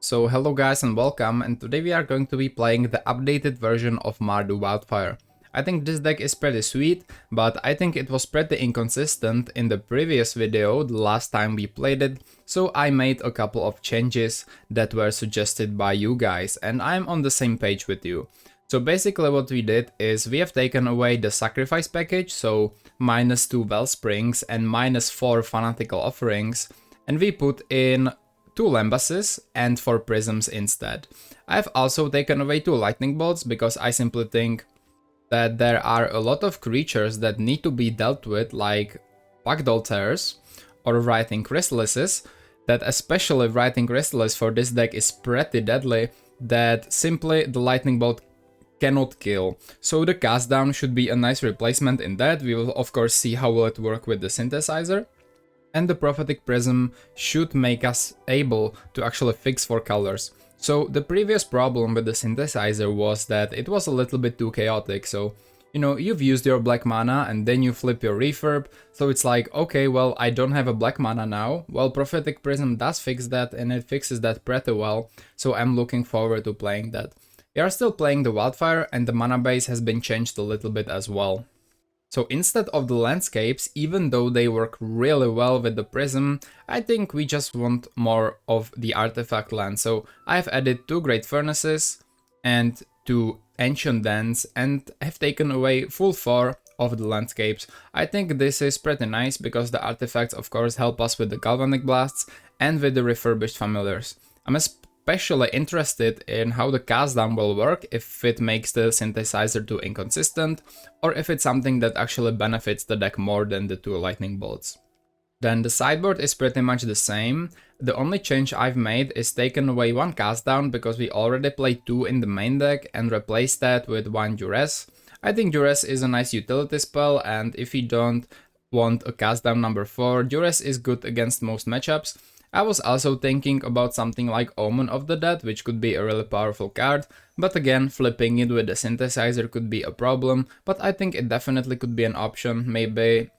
So hello guys and welcome, and today we are going to be playing the updated version of Mardu Wildfire. I think this deck is pretty sweet, but I think it was pretty inconsistent in the previous video the last time we played it, so I made a couple of changes that were suggested by you guys, and I'm on the same page with you. So basically what we did is we have taken away the sacrifice package, so -2 Wellsprings and -4 Fanatical Offerings, and we put in 2 Lembases and 4 Prisms instead. I've also taken away 2 Lightning Bolts because I simply think that there are a lot of creatures that need to be dealt with, like Backdoor Tears or Writing Chrysalises, that especially Writing Chrysalis for this deck is pretty deadly, that simply the Lightning Bolt cannot kill. So the cast down should be a nice replacement in that. We will of course see how will it work with the synthesizer. And the Prophetic Prism should make us able to actually fix 4 colors. So the previous problem with the synthesizer was that it was a little bit too chaotic, so you know, you've used your black mana and then you flip your refurb, so it's like, okay, well, I don't have a black mana now. Well, Prophetic Prism does fix that, and it fixes that pretty well, so I'm looking forward to playing that. We are still playing the Wildfire, and the mana base has been changed a little bit as well. So instead of the landscapes, even though they work really well with the prism, I think we just want more of the artifact land. So I've added 2 Great Furnaces and 2 Ancient Dens and have taken away full 4 of the landscapes. I think this is pretty nice because the artifacts of course help us with the Galvanic Blasts and with the refurbished familiars. I'm especially interested in how the cast down will work, if it makes the synthesizer too inconsistent, or if it's something that actually benefits the deck more than the 2 lightning bolts. Then the sideboard is pretty much the same. The only change I've made is taken away 1 cast down because we already played 2 in the main deck and replaced that with 1 duress. I think duress is a nice utility spell, and if you don't want a cast down number 4, duress is good against most matchups. I was also thinking about something like Omen of the Dead, which could be a really powerful card, but again, flipping it with the synthesizer could be a problem, but I think it definitely could be an option. Maybe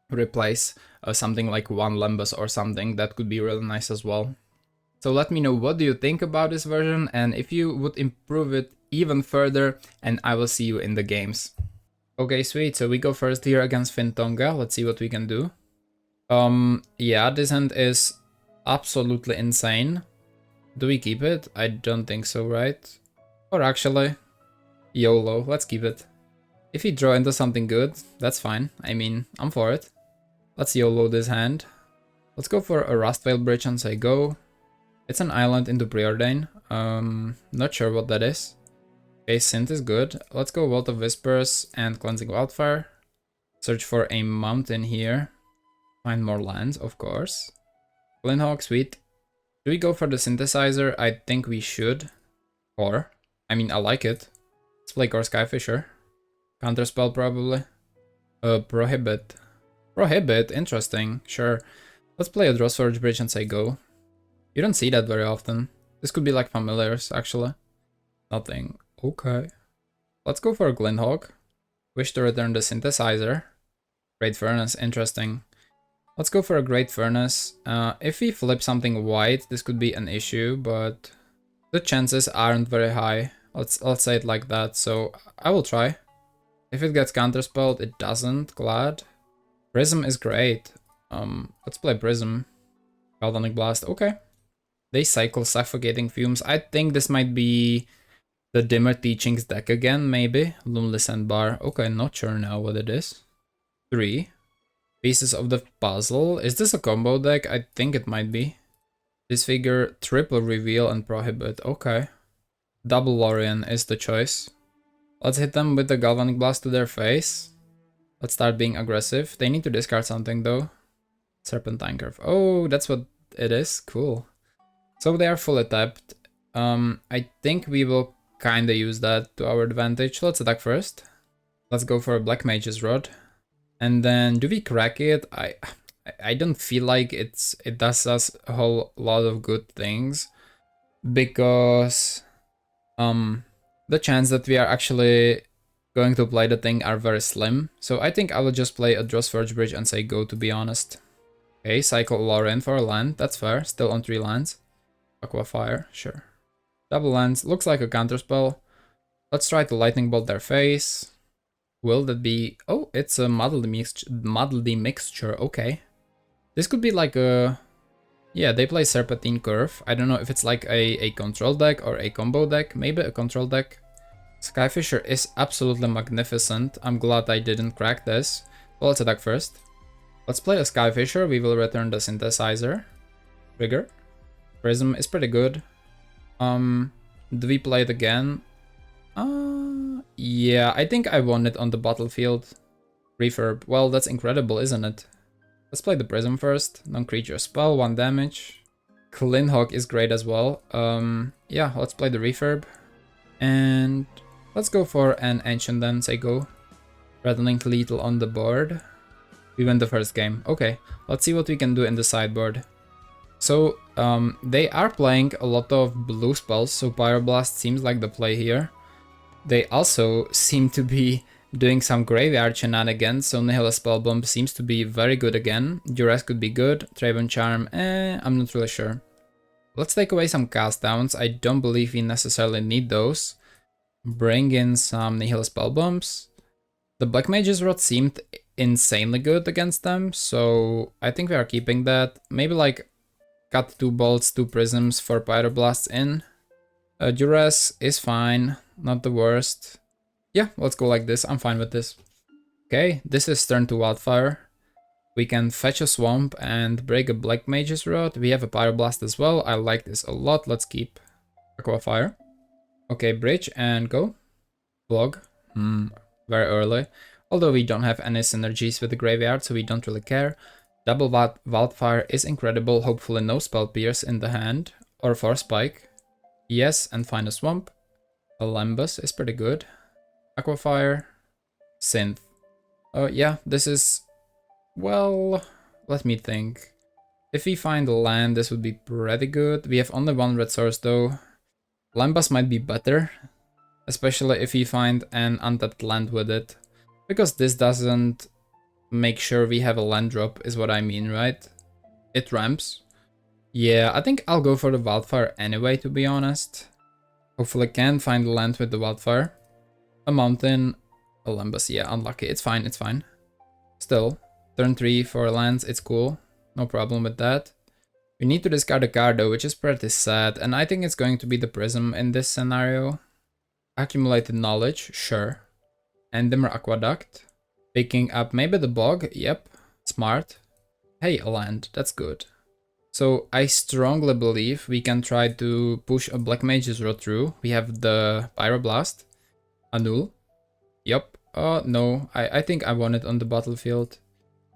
replace something like 1 Lembas or something, that could be really nice as well. So let me know what do you think about this version, and if you would improve it even further, and I will see you in the games. Okay, sweet, so we go first here against Fintonga. Let's see what we can do. Yeah, this hand is absolutely insane. Do we keep it? I don't think so, right? Or actually, YOLO, let's keep it. If we draw into something good, that's fine. I mean, I'm for it. Let's YOLO this hand. Let's go for a Rustveil Bridge and say go. It's an island into Preordain. Not sure what that is. Okay, Synth is good. Let's go Vault of Whispers and Cleansing Wildfire. Search for a mountain here. Find more lands, of course. Glinthawk, sweet. Do we go for the synthesizer? I think we should. Or, I mean, I like it. Let's play Core Skyfisher. Counterspell probably. Prohibit. Prohibit, interesting, sure. Let's play a Drossforge Bridge and say go. You don't see that very often. This could be like familiars, actually. Nothing. Okay. Let's go for a Glinthawk. Wish to return the synthesizer. Great Furnace, interesting. Let's go for a Great Furnace. If we flip something white, this could be an issue, but the chances aren't very high. Let's say it like that, so I will try. If it gets counterspelled, it doesn't, glad. Prism is great. Let's play Prism. Galvanic Blast, okay. They cycle Suffocating Fumes. I think this might be the Dimir Teachings deck again, maybe. Luminescent Bar, okay, not sure now what it is. 3. Pieces of the Puzzle. Is this a combo deck? I think it might be. Disfigure, Triple Reveal, and Prohibit. Okay. Double Lorien is the choice. Let's hit them with the Galvanic Blast to their face. Let's start being aggressive. They need to discard something though. Serpentine Curve. Oh, that's what it is. Cool. So they are fully tapped. I think we will kinda use that to our advantage. Let's attack first. Let's go for a Black Mage's Rod. And then, do we crack it? I don't feel like it does us a whole lot of good things, because the chance that we are actually going to play the thing are very slim. So I think I will just play a Drossforge Bridge and say go, to be honest. Okay, cycle Lorien for a land, that's fair, still on 3 lands. Aquafire, sure. Double Lens, looks like a counterspell. Let's try to Lightning Bolt their face. Will that be... Oh, it's a muddledy mixture, okay. This could be like a... Yeah, they play Serpentine Curve. I don't know if it's like a control deck or a combo deck. Maybe a control deck. Skyfisher is absolutely magnificent. I'm glad I didn't crack this. Well, let's attack first. Let's play a Skyfisher. We will return the Synthesizer. Trigger. Prism is pretty good. Do we play it again? Yeah, I think I won it on the battlefield. Refurb. Well, that's incredible, isn't it? Let's play the Prism first. Non-creature spell, 1 damage. Klinhawk is great as well. Yeah, let's play the Refurb. And let's go for an Ancient then, say go. Rattling Lethal on the board. We win the first game. Okay, let's see what we can do in the sideboard. So, they are playing a lot of blue spells, so Pyroblast seems like the play here. They also seem to be doing some graveyard shenanigans, so Nihilist Spellbomb seems to be very good again. Duress could be good, Traven Charm, I'm not really sure. Let's take away some cast downs, I don't believe we necessarily need those. Bring in some Nihilist Spellbombs. The Black Mage's Rod seemed insanely good against them, so I think we are keeping that. Maybe like cut 2 bolts, 2 prisms for Pyroblasts in. Duress is fine, not the worst. Yeah, let's go like this, I'm fine with this. Okay, this is turn to Wildfire. We can fetch a Swamp and break a Black Mage's Rod. We have a Pyroblast as well, I like this a lot. Let's keep Aquafire. Okay, bridge and go. Blog. Very early. Although we don't have any synergies with the graveyard, so we don't really care. Double Wildfire is incredible, hopefully no Spell Pierce in the hand. Or Force Spike. Yes, and find a Swamp. A Lembas is pretty good. Aquafire. Synth. Oh yeah, this is... Well, let me think. If we find a land, this would be pretty good. We have only 1 red source though. Lembas might be better. Especially if we find an untapped land with it. Because this doesn't make sure we have a land drop, is what I mean, right? It ramps. Yeah, I think I'll go for the Wildfire anyway, to be honest. Hopefully can find a land with the Wildfire. A mountain, a Lembas, yeah, unlucky. It's fine, it's fine. Still, turn 3 for lands, it's cool. No problem with that. We need to discard a card though, which is pretty sad. And I think it's going to be the Prism in this scenario. Accumulated Knowledge, sure. And Dimir Aqueduct. Picking up maybe the Bog, yep. Smart. Hey, a land, that's good. So I strongly believe we can try to push a Black Mage's Rod through. We have the Pyroblast. Annul. Yup. No, I think I won it on the battlefield.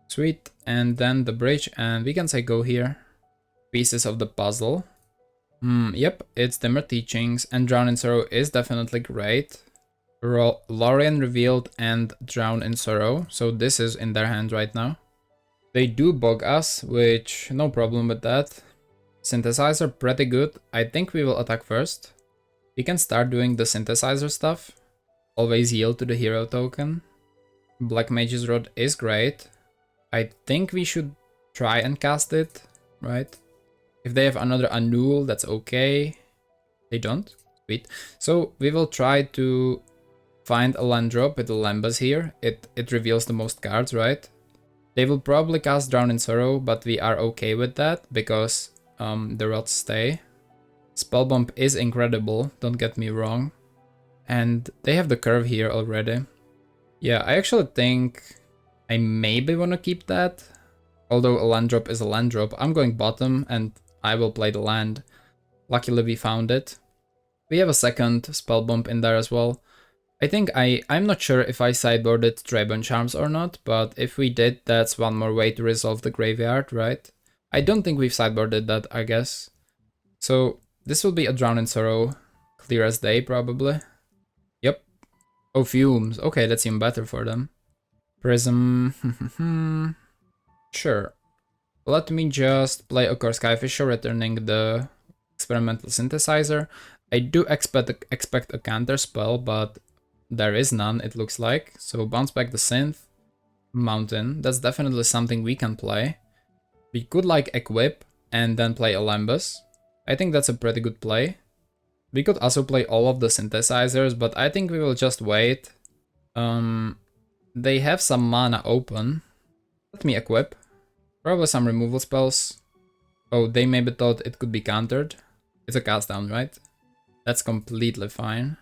Sweet. And then the bridge, and we can say go here. Pieces of the puzzle. Yep, it's Dimir Teachings, and Drown in Sorrow is definitely great. Lorien Revealed and Drown in Sorrow, so this is in their hand right now. They do bog us, which no problem with that. Synthesizer pretty good. I think we will attack first. We can start doing the synthesizer stuff. Always yield to the hero token. Black Mage's Rod is great. I think we should try and cast it, right? If they have another Annul, that's okay. They don't? Sweet. So we will try to find a land drop with the Lembas here. It reveals the most cards, right? They will probably cast Drown in Sorrow, but we are okay with that because the rods stay. Spellbomb is incredible, don't get me wrong. And they have the curve here already. Yeah, I actually think I maybe want to keep that. Although a land drop is a land drop, I'm going bottom and I will play the land. Luckily we found it. We have a second Spellbomb in there as well. I think I'm not sure if I sideboarded Traven Charms or not, but if we did, that's one more way to resolve the graveyard, right? I don't think we've sideboarded that, I guess. So this will be a Drown in Sorrow, clear as day probably. Yep. Oh, Fumes. Okay, that's even better for them. Prism. Sure. Let me just play a Core Skyfisher, returning the Experimental Synthesizer. I do expect a counter spell, but there is none, it looks like. So bounce back the Synth. Mountain. That's definitely something we can play. We could like equip and then play a Lembas. I think that's a pretty good play. We could also play all of the synthesizers, but I think we will just wait. They have some mana open. Let me equip. Probably some removal spells. Oh, they maybe thought it could be countered. It's a cast down, right? That's completely fine.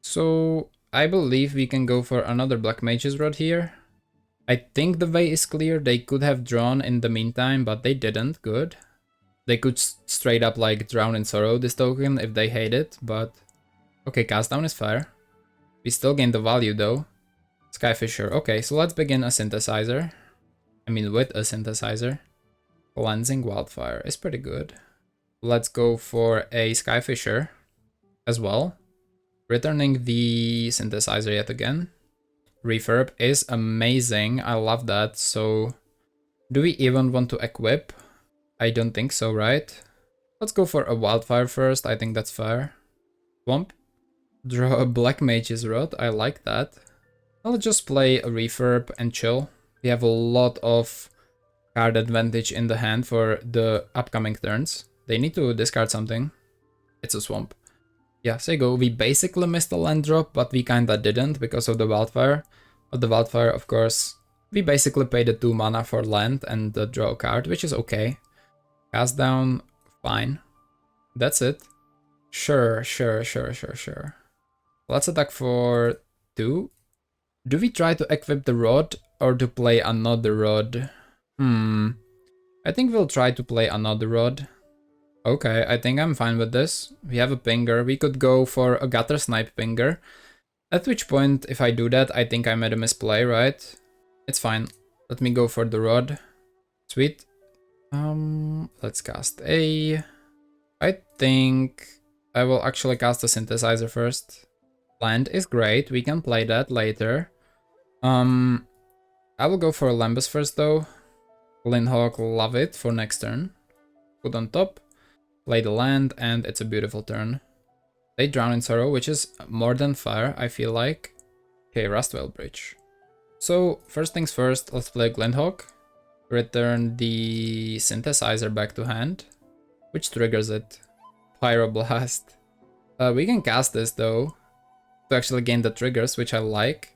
So I believe we can go for another Black Mage's Rod here. I think the way is clear. They could have drawn in the meantime, but they didn't. Good. They could straight up like drown in sorrow this token if they hate it, but okay, cast down is fair. We still gain the value though. Skyfisher. Okay, so let's begin a synthesizer. I mean with a synthesizer. Cleansing Wildfire is pretty good. Let's go for a Skyfisher as well. Returning the synthesizer yet again. Refurb is amazing. I love that. So do we even want to equip? I don't think so, right? Let's go for a Wildfire first. I think that's fair. Swamp. Draw a Black Mage's Rod. I like that. I'll just play a Refurb and chill. We have a lot of card advantage in the hand for the upcoming turns. They need to discard something. It's a Swamp. Yeah, say go. We basically missed a land drop, but we kinda didn't because of the Wildfire. But the Wildfire, of course, we basically paid the 2 mana for land and draw a card, which is okay. Cast down, fine. That's it. Sure. Let's attack for 2. Do we try to equip the rod or to play another rod? I think we'll try to play another rod. Okay, I think I'm fine with this. We have a pinger. We could go for a gutter snipe pinger. At which point, if I do that, I think I made a misplay, right? It's fine. Let me go for the rod. Sweet. Let's cast a... I think I will actually cast a synthesizer first. Land is great. We can play that later. I will go for a Lembas first though. Linhawk, love it for next turn. Put on top. Play the land, and it's a beautiful turn. They drown in sorrow, which is more than fair, I feel like. Okay, Rustwell Bridge. So, first things first, let's play Glintehawk. Return the synthesizer back to hand, which triggers it. Pyroblast. We can cast this though, to actually gain the triggers, which I like.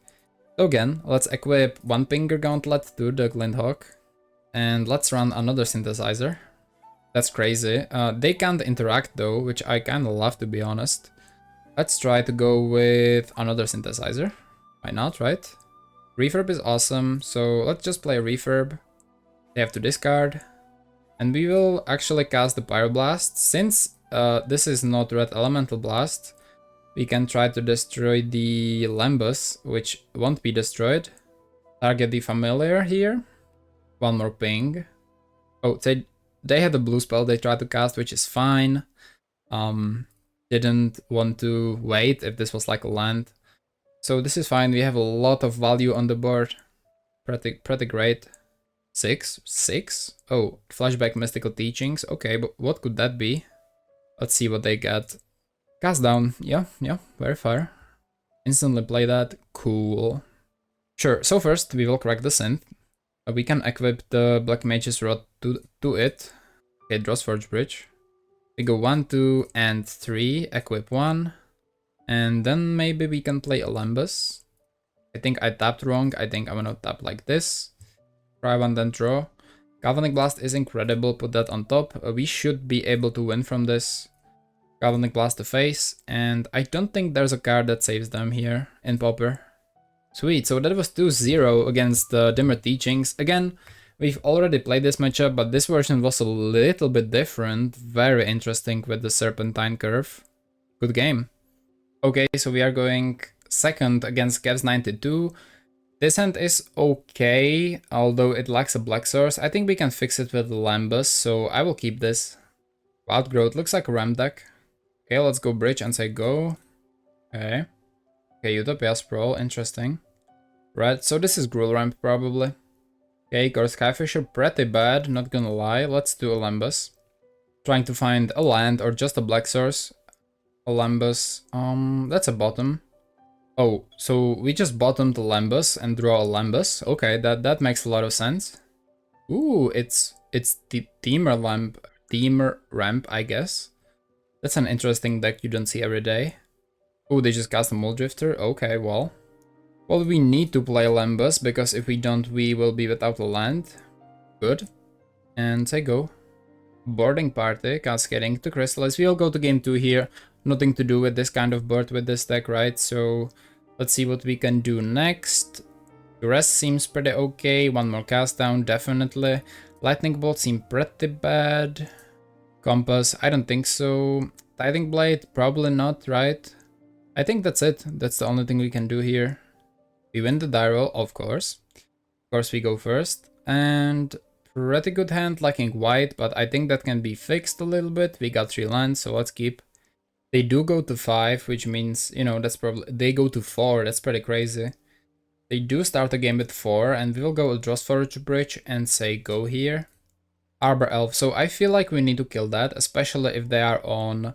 So again, let's equip one Pinger Gauntlet to the Glintehawk. And let's run another synthesizer. That's crazy. They can't interact though, which I kinda love, to be honest. Let's try to go with another synthesizer. Why not, right? Refurb is awesome, so let's just play a Refurb. They have to discard. And we will actually cast the Pyroblast. Since this is not Red Elemental Blast, we can try to destroy the Lembas, which won't be destroyed. Target the Familiar here. One more ping. Oh, they had a blue spell they tried to cast, which is fine. Didn't want to wait if this was like a land. So this is fine. We have a lot of value on the board. Pretty great. 6? Oh, Flashback Mystical Teachings. Okay, but what could that be? Let's see what they get. Cast down. Yeah, very fair. Instantly play that. Cool. Sure, so first we will crack the synth. We can equip the Black Mage's Rod to it. Okay, draws Forge Bridge. We go 1, 2, and 3. Equip 1. And then maybe we can play a Lembas. I think I tapped wrong. I think I'm gonna tap like this. Try one, then draw. Galvanic Blast is incredible. Put that on top. We should be able to win from this. Galvanic Blast to face. And I don't think there's a card that saves them here in Pauper. Sweet, so that was 2-0 against Dimir Teachings. Again, we've already played this matchup, but this version was a little bit different. Very interesting with the Serpentine Curve. Good game. Okay, so we are going second against Kevs92. This hand is okay, although it lacks a black source. I think we can fix it with the Lembas, so I will keep this. Wild Growth looks like a ramp deck. Okay, let's go bridge and say go. Okay. Okay, Utopia Sprawl, interesting. Right, so this is Gruul Ramp probably. Okay, got Skyfisher, pretty bad, not gonna lie. Let's do a Lembas. Trying to find a land or just a black source. A Lembas, that's a bottom. Oh, so we just bottomed the Lembas and draw a Lembas. Okay, that makes a lot of sense. Ooh, it's the Temur Dimir ramp, I guess. That's an interesting deck you don't see every day. Oh, they just cast a Mole Drifter? Okay, well. Well, we need to play Lembas, because if we don't, we will be without a land. Good. And say go. Boarding party, cascading to Crystallize. We'll go to game 2 here. Nothing to do with this kind of board with this deck, right? So let's see what we can do next. The rest seems pretty okay. One more cast down, definitely. Lightning Bolt seems pretty bad. Compass, I don't think so. Tithing Blade, probably not, right? I think that's it. That's the only thing we can do here. We win the die roll, of course. Of course, we go first. And pretty good hand, lacking white, but I think that can be fixed a little bit. We got 3 lands, so let's keep. They do go to 5, which means, you know, that's probably... They go to 4, that's pretty crazy. They do start the game with 4, and we will go Dross Forge Bridge and say go here. Arbor Elf, so I feel like we need to kill that, especially if they are on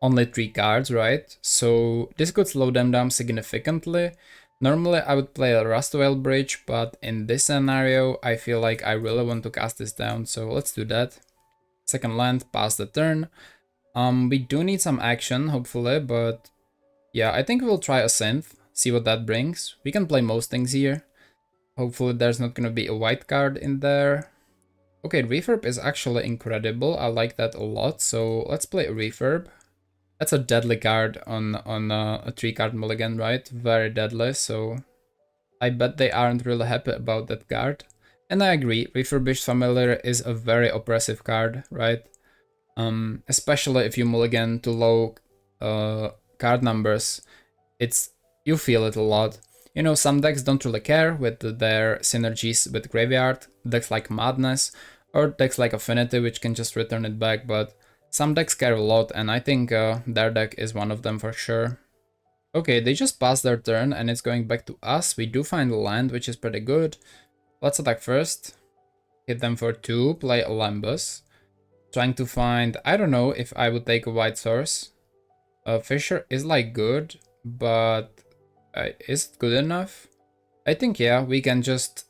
only 3 cards, right? So this could slow them down significantly. Normally I would play a Rustwell Bridge, but in this scenario I feel like I really want to cast this down, so let's do that. Second land, pass the turn. We do need some action, hopefully, but yeah, I think we'll try a Synth, see what that brings. We can play most things here. Hopefully there's not gonna be a white card in there. Okay, Refurb is actually incredible, I like that a lot, so let's play a Refurb. That's a deadly card on a 3-card mulligan, right? Very deadly, so I bet they aren't really happy about that card. And I agree, Refurbished Familiar is a very oppressive card, right? Especially if you mulligan to low card numbers, you feel it a lot. You know, some decks don't really care with their synergies with Graveyard, decks like Madness, or decks like Affinity, which can just return it back, but some decks care a lot, and I think their deck is one of them for sure. Okay, they just passed their turn, and it's going back to us. We do find a land, which is pretty good. Let's attack first. Hit them for 2, play a Lembas. Trying to find, I don't know if I would take a white source. Fisher is like good, but is it good enough? I think yeah, we can just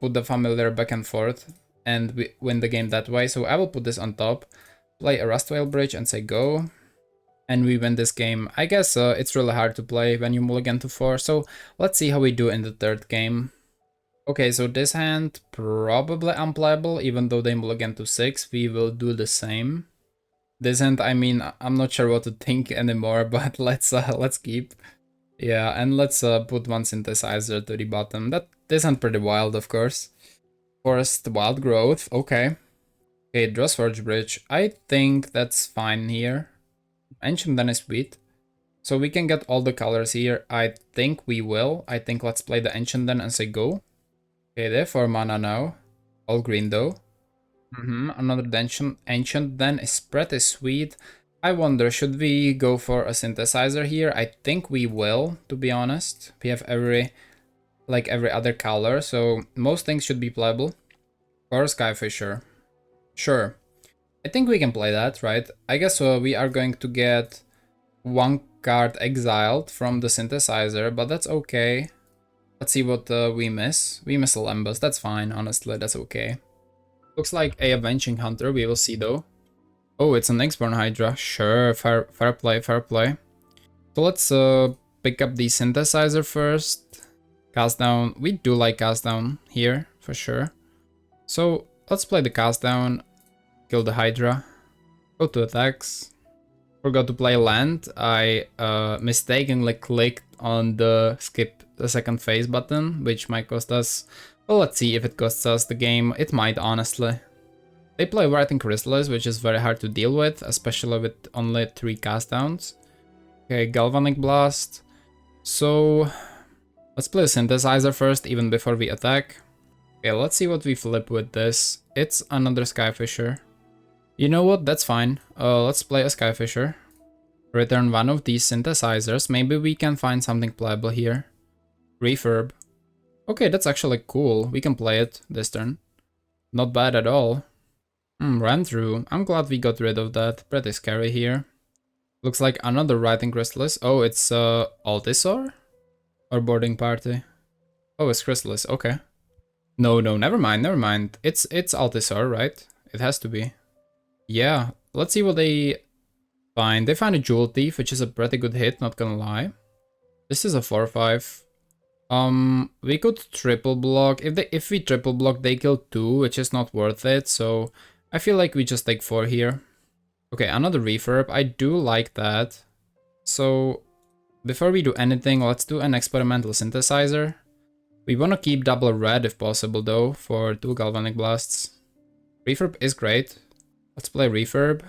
put the familiar back and forth and we win the game that way. So I will put this on top, play a Rustwell Bridge and say go. And we win this game. I guess it's really hard to play when you mulligan to 4. So let's see how we do in the third game. Okay, so this hand probably unplayable, even though they mulligan to 6, we will do the same. This hand, I mean, I'm not sure what to think anymore, but let's keep. Yeah, and let's put one synthesizer to the bottom. This hand pretty wild, of course. Forest Wild Growth, okay. Okay, Dross Forge Bridge, I think that's fine here. Ancient then is sweet. So we can get all the colors here. I think we will. I think let's play the Ancient then and say go. Okay, there 4 mana now. All green though. Another Ancient then is pretty sweet. I wonder, should we go for a synthesizer here? I think we will, to be honest. We have every other color, so most things should be playable. Or Skyfisher. Sure. I think we can play that, right? I guess we are going to get 1 card exiled from the synthesizer, but that's okay. Let's see what we miss. We miss a Lembas, that's fine, honestly, that's okay. Looks like a Avenging Hunter, we will see though. Oh, it's an X-Born Hydra, sure, fair play, fair play. So let's pick up the synthesizer first. Cast down, we do like cast down here, for sure. So let's play the cast down, kill the Hydra, go to attacks. Forgot to play land, I mistakenly clicked on the skip the second phase button, which might cost us, well, let's see if it costs us the game. It might, honestly. They play Writing Chrysalis, which is very hard to deal with, especially with only 3 cast downs. Okay, Galvanic Blast. So let's play a synthesizer first, even before we attack. Okay, let's see what we flip with this. It's another Skyfisher. You know what, that's fine. Let's play a Skyfisher. Return one of these synthesizers. Maybe we can find something playable here. Refurb. Okay, that's actually cool. We can play it this turn. Not bad at all. Ran through. I'm glad we got rid of that. Pretty scary here. Looks like another Writing Chrysalis. Oh, it's Altisor? Or Boarding Party? Oh, it's Chrysalis, okay. No, never mind. It's Altisor, right? It has to be. Yeah, let's see what they find. They find a Jewel Thief, which is a pretty good hit, not gonna lie. This is a 4-5. We could triple block. If we triple block, they kill 2, which is not worth it. So I feel like we just take 4 here. Okay, another refurb. I do like that. So before we do anything, let's do an experimental synthesizer. We want to keep double red if possible though, for 2 galvanic blasts. Refurb is great. Let's play refurb.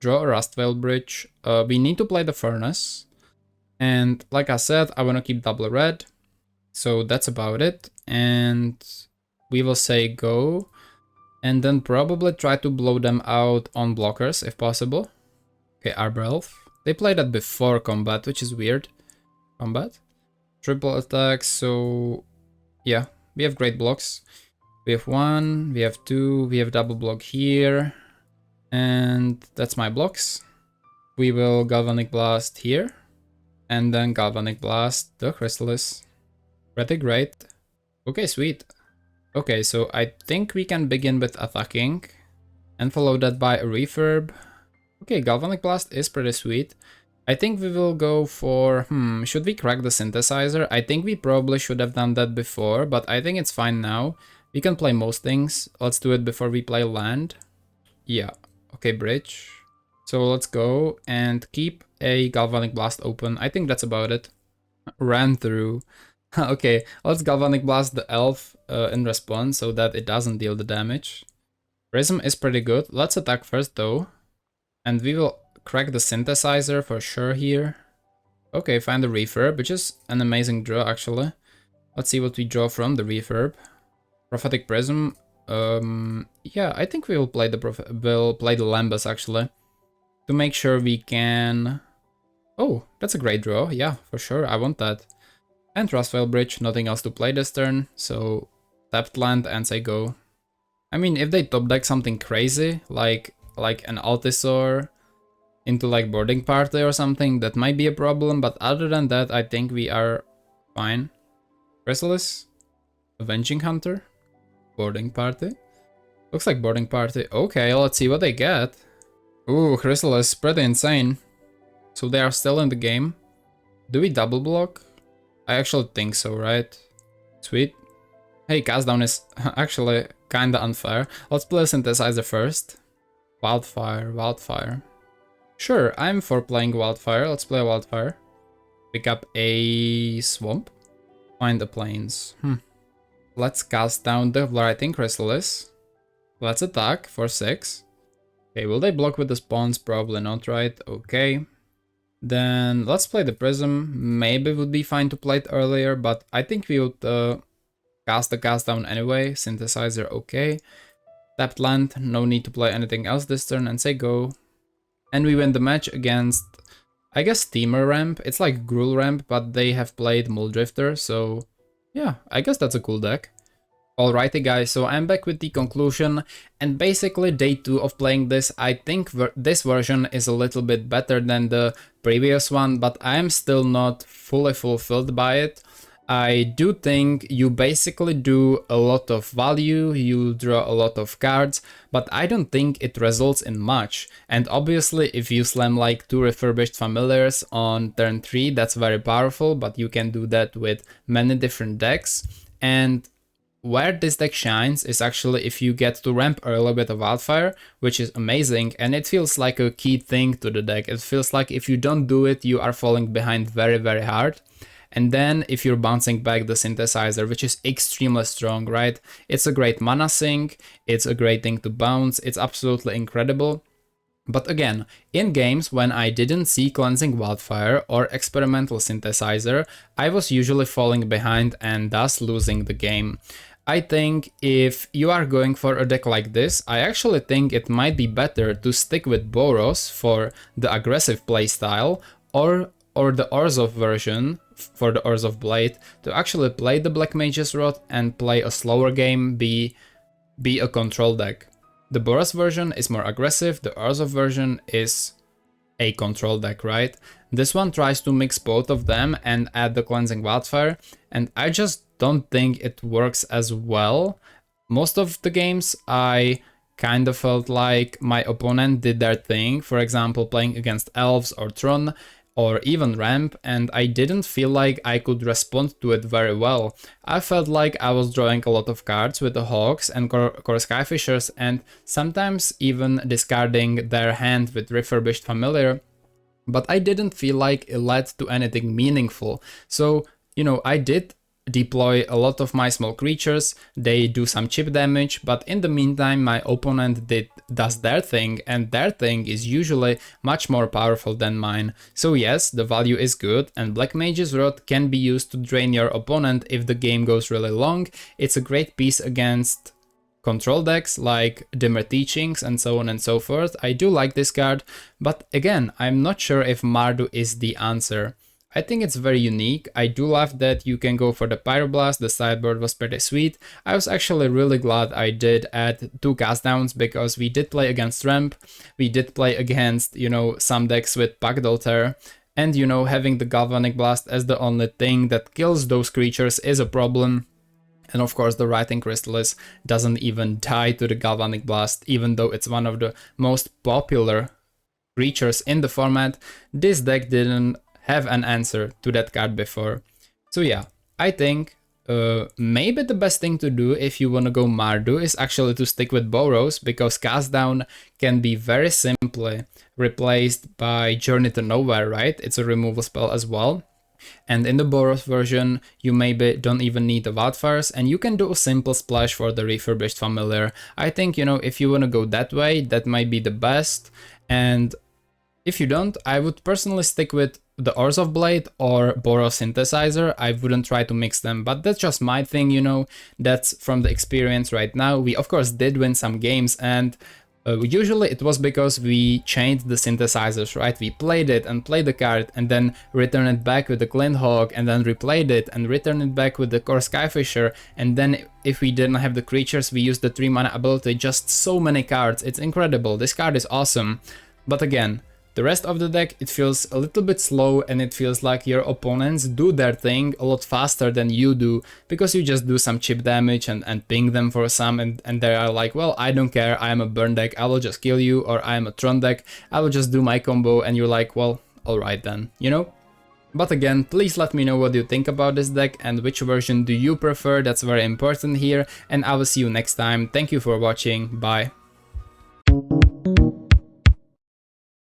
Draw a Rustveil bridge. We need to play the furnace. And like I said, I want to keep double red. So that's about it. And we will say go. And then probably try to blow them out on blockers if possible. Okay, Arbor Elf. They played that before combat, which is weird. Combat. Triple attack, so yeah, we have great blocks. We have 1, we have 2, we have double block here. And that's my blocks. We will Galvanic Blast here. And then Galvanic Blast the Chrysalis. Pretty great. Okay, sweet. Okay, so I think we can begin with attacking. And follow that by a refurb. Okay, Galvanic Blast is pretty sweet. I think we will go for... should we crack the synthesizer? I think we probably should have done that before, but I think it's fine now. We can play most things. Let's do it before we play land. Yeah. Okay, bridge. So let's go and keep a Galvanic Blast open. I think that's about it. Ran through. Okay, let's Galvanic Blast the elf in response so that it doesn't deal the damage. Prism is pretty good. Let's attack first though. And we will crack the synthesizer for sure here. Okay, find the refurb, which is an amazing draw actually. Let's see what we draw from the refurb. Prophetic Prism. Yeah, I think we will play the Lembas actually. To make sure we can... Oh, that's a great draw. Yeah, for sure, I want that. And Rustveil Bridge, nothing else to play this turn, so tapped land and say go. I mean, if they top deck something crazy, like an Altisor into like boarding party or something, that might be a problem, but other than that, I think we are fine. Chrysalis, Avenging Hunter, boarding party. Looks like boarding party. Okay, let's see what they get. Ooh, Chrysalis, pretty insane. So they are still in the game. Do we double block? I actually think so, right? Sweet. Hey, cast down is actually kinda unfair. Let's play synthesizer first. Wildfire. Sure, I'm for playing Wildfire. Let's play Wildfire. Pick up a swamp. Find the plains. Let's cast down the Blighting Chrysalis. Let's attack for 6. Okay, will they block with the spawns? Probably not, right? Okay. Then let's play the Prism. Maybe it would be fine to play it earlier, but I think we would cast the cast down anyway. Synthesizer, okay. Tapped land, no need to play anything else this turn, and say go. And we win the match against, I guess, Temur ramp. It's like Gruul ramp, but they have played Muldrifter, so yeah, I guess that's a cool deck. Alrighty guys, so I'm back with the conclusion, and basically day 2 of playing this, I think this version is a little bit better than the previous one, but I am still not fully fulfilled by it. I do think you basically do a lot of value, you draw a lot of cards, but I don't think it results in much. And obviously if you slam like 2 refurbished familiars on turn 3, that's very powerful, but you can do that with many different decks. And where this deck shines is actually if you get to ramp early with a Wildfire, which is amazing, and it feels like a key thing to the deck. It feels like if you don't do it, you are falling behind very, very hard. And then if you're bouncing back the Synthesizer, which is extremely strong, right? It's a great mana sink, it's a great thing to bounce, it's absolutely incredible. But again, in games when I didn't see Cleansing Wildfire or Experimental Synthesizer, I was usually falling behind and thus losing the game. I think if you are going for a deck like this, I actually think it might be better to stick with Boros for the aggressive playstyle, or the Orzhov version for the Orzhov Blade to actually play the Black Mage's Rod and play a slower game, be a control deck. The Boros version is more aggressive, the Orzhov version is a control deck, right? This one tries to mix both of them and add the Cleansing Wildfire, and I just don't think it works as well. Most of the games I kind of felt like my opponent did their thing, for example playing against elves or Tron or even ramp, and I didn't feel like I could respond to it very well. I felt like I was drawing a lot of cards with the Hawks and Core Skyfishers, and sometimes even discarding their hand with Refurbished Familiar, but I didn't feel like it led to anything meaningful. So, you know, I did deploy a lot of my small creatures, they do some chip damage, but in the meantime my opponent does their thing, and their thing is usually much more powerful than mine. So yes, the value is good, and Black Mage's Rod can be used to drain your opponent if the game goes really long. It's a great piece against control decks like Dimir Teachings and so on and so forth. I do like this card, but again, I'm not sure if Mardu is the answer. I think it's very unique. I do love that you can go for the Pyroblast, the sideboard was pretty sweet. I was actually really glad I did add 2 cast downs, because we did play against Ramp, we did play against, you know, some decks with Pact Altar, and you know, having the Galvanic Blast as the only thing that kills those creatures is a problem. And of course the Writing Chrysalis doesn't even die to the Galvanic Blast, even though it's one of the most popular creatures in the format. This deck didn't have an answer to that card before. So yeah, I think maybe the best thing to do if you want to go Mardu is actually to stick with Boros, because Cast Down can be very simply replaced by Journey to Nowhere, right? It's a removal spell as well. And in the Boros version, you maybe don't even need the Wildfires, and you can do a simple splash for the Refurbished Familiar. I think, you know, if you want to go that way, that might be the best. And if you don't, I would personally stick with the Orzhov Blade or Boros Synthesizer. I wouldn't try to mix them, but that's just my thing, you know, that's from the experience right now. We of course did win some games, and usually it was because we changed the synthesizers, right? We played it and played the card and then return it back with the Glint-Hawk and then replayed it and return it back with the Core Skyfisher, and then if we didn't have the creatures, we used the 3 mana ability. Just so many cards, it's incredible. This card is awesome. But again, the rest of the deck, it feels a little bit slow, and it feels like your opponents do their thing a lot faster than you do, because you just do some chip damage and ping them for some, and they are like, well, I don't care, I am a burn deck, I will just kill you, or I am a Tron deck, I will just do my combo, and you're like, well, alright then, you know? But again, please let me know what you think about this deck and which version do you prefer, that's very important here, and I will see you next time. Thank you for watching, bye.